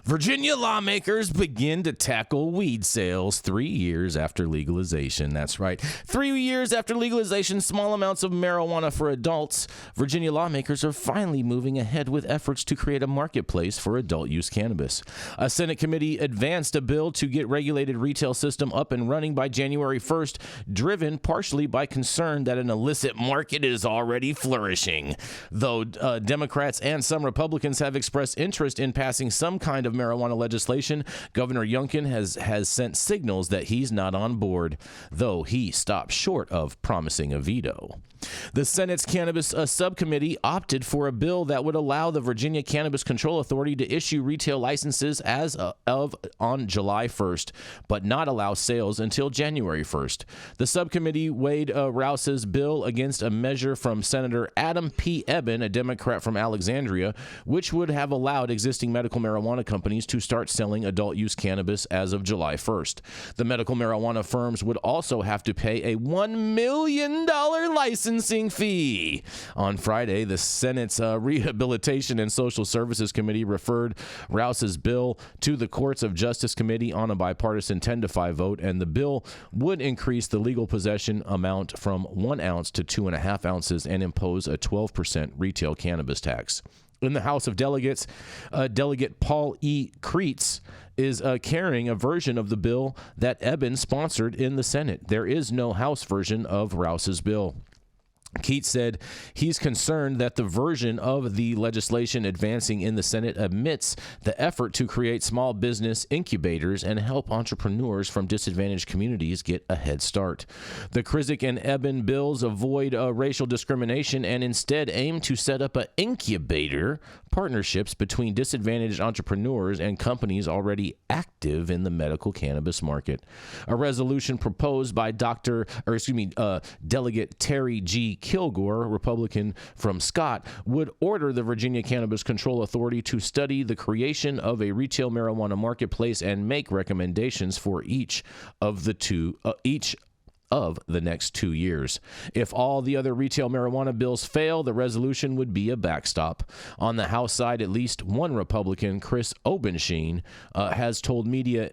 Virginia lawmakers begin to tackle weed sales 3 years after legalization. That's right. 3 years after legalization, small amounts of marijuana for adults, Virginia lawmakers are finally moving ahead with efforts to create a marketplace for adult use cannabis. A Senate committee advanced a bill to get regulated retail system up and running by January 1st, driven partially by concern that an illicit market is already flourishing. Though Democrats and some Republicans have expressed interest in passing some kind of marijuana legislation, Governor Youngkin has sent signals that he's not on board, though he stopped short of promising a veto. The Senate's Cannabis subcommittee opted for a bill that would allow the Virginia Cannabis Control Authority to issue retail licenses as of on July 1st, but not allow sales until January 1st. The subcommittee weighed Rouse's bill against a measure from Senator Adam P. Eben, a Democrat from Alexandria, which would have allowed existing medical marijuana companies to start selling adult use cannabis as of July 1st. The medical marijuana firms would also have to pay a $1 million licensing fee. On Friday, the Senate's Rehabilitation and Social Services Committee referred Rouse's bill to the Courts of Justice Committee on a bipartisan 10-5 vote, and the bill would increase the legal possession amount from 1 ounce to 2.5 ounces and impose a 12% retail cannabis tax. In the House of Delegates, Delegate Paul E. Kreitz is carrying a version of the bill that Eben sponsored in the Senate. There is no House version of Rouse's bill. Keats said he's concerned that the version of the legislation advancing in the Senate omits the effort to create small business incubators and help entrepreneurs from disadvantaged communities get a head start. The Krizik and Eben bills avoid racial discrimination and instead aim to set up an incubator partnerships between disadvantaged entrepreneurs and companies already active in the medical cannabis market. A resolution proposed by Delegate Terry G. Kilgore, Republican from Scott, would order the Virginia Cannabis Control Authority to study the creation of a retail marijuana marketplace and make recommendations for each of the next 2 years. If all the other retail marijuana bills fail, the resolution would be a backstop. On the House side, at least one Republican, Chris Obenshine, has told media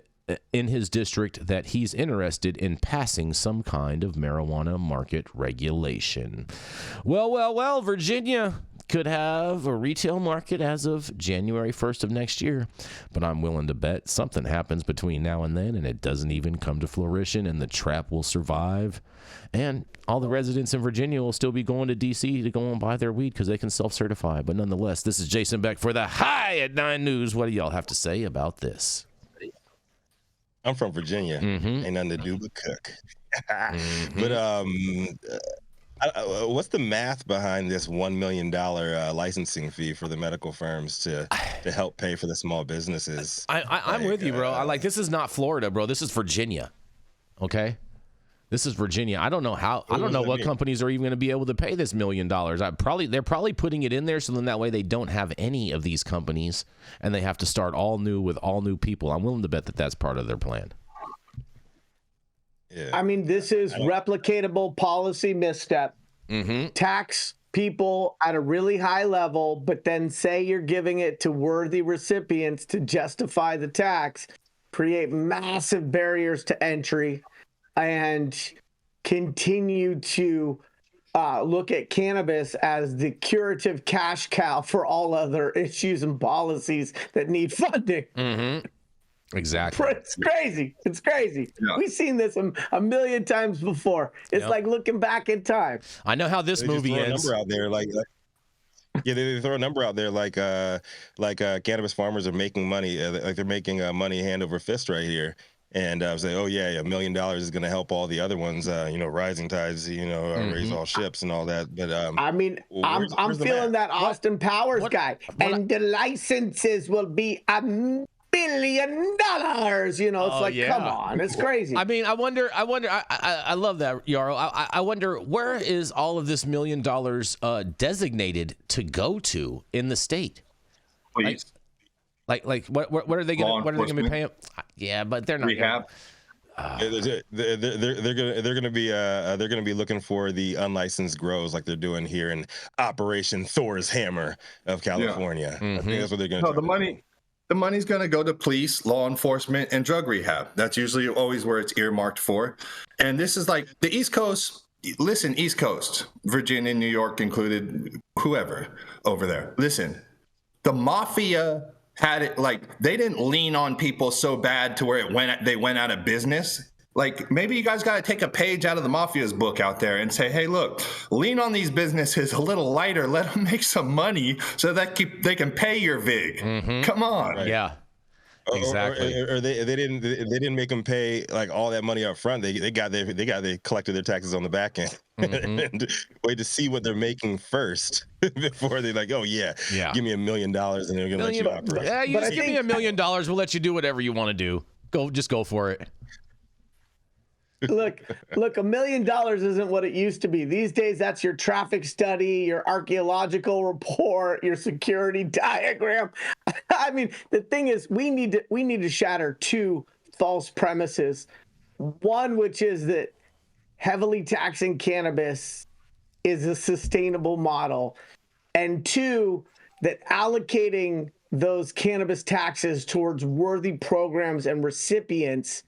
in his district that he's interested in passing some kind of marijuana market regulation. Well, Virginia could have a retail market as of January 1st of next year, but I'm willing to bet something happens between now and then and it doesn't even come to fruition and the trap will survive, and all the residents in Virginia will still be going to D.C. to go and buy their weed because they can self-certify. But nonetheless, this is Jason Beck for the High at 9 News. What do y'all have to say about this? I'm from Virginia. Ain't nothing to do but cook. But what's the math behind this $1 million licensing fee for the medical firms to help pay for the small businesses? I'm with you, bro. This is not Florida, bro. This is Virginia. Okay? This is Virginia. I don't know what companies are even going to be able to pay this $1 million. They're probably putting it in there so then that way they don't have any of these companies and they have to start all new with all new people. I'm willing to bet that that's part of their plan. Yeah. I mean, this is replicatable policy misstep. Tax people at a really high level, but then say you're giving it to worthy recipients to justify the tax, create massive barriers to entry, and continue to look at cannabis as the curative cash cow for all other issues and policies that need funding. Exactly. It's crazy. Yeah. We've seen this a million times before. It's like looking back in time. I know how this movie ends. They throw a number out there like cannabis farmers are making money, like they're making money hand over fist right here. And I was like, oh yeah, $1 million is going to help all the other ones. Rising tides, raise all ships and all that. But I mean, I'm feeling that Austin Powers guy, and the licenses will be $1 billion. Come on, it's crazy. I mean, I wonder. I love that, Yarl. I wonder where is all of this $1 million designated to go to in the state? Please. What are they going to be paying? Yeah, but they're not. Rehab. They're gonna be looking for the unlicensed grows like they're doing here in Operation Thor's Hammer of California. I think that's what they're gonna do. The money the money's going to go to police, law enforcement, and drug rehab. That's usually always where it's earmarked for. And this is like the East Coast. Listen, East Coast, Virginia, New York included, whoever over there. Listen, the mafia had it like they didn't lean on people so bad to where they went out of business. Like maybe you guys got to take a page out of the mafia's book out there and say, hey, look, lean on these businesses a little lighter. Let them make some money so that they can pay your VIG. Mm-hmm. Come on. Right. Yeah. Exactly. Or they didn't make them pay like all that money up front. They collected their taxes on the back end. Mm-hmm. And wait to see what they're making first before they're like, oh yeah, give me $1 million and they're gonna let you operate. Yeah, you just give me $1 million. We'll let you do whatever you want to do. Go for it. Look, $1 million isn't what it used to be. These days, that's your traffic study, your archaeological report, your security diagram. I mean, the thing is, we need to shatter two false premises. One, which is that heavily taxing cannabis is a sustainable model, and two, that allocating those cannabis taxes towards worthy programs and recipients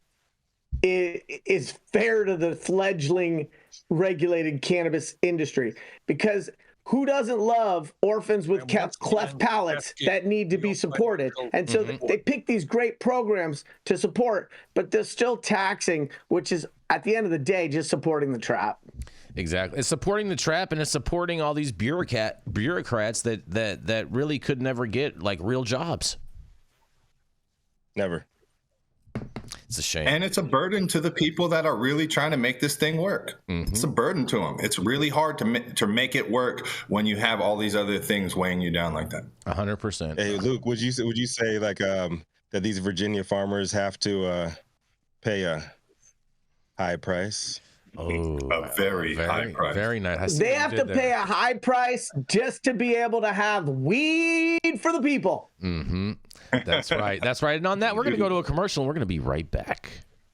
is fair to the fledgling regulated cannabis industry. Because who doesn't love orphans with cleft palates that need to be supported? And so they pick these great programs to support, but they're still taxing, which is at the end of the day just supporting the trap. Exactly. It's supporting the trap, and it's supporting all these bureaucrats that really could never get like real jobs. Never. It's a shame. And it's a burden to the people that are really trying to make this thing work. Mm-hmm. It's a burden to them. It's really hard to make it work when you have all these other things weighing you down like that. 100%. Hey, Luke, would you say like that these Virginia farmers have to pay a high price? Oh, a very high price. Very nice. They have to pay a high price just to be able to have weed for the people. Mm-hmm. That's right. That's right. And on that, we're going to go to a commercial, and we're going to be right back.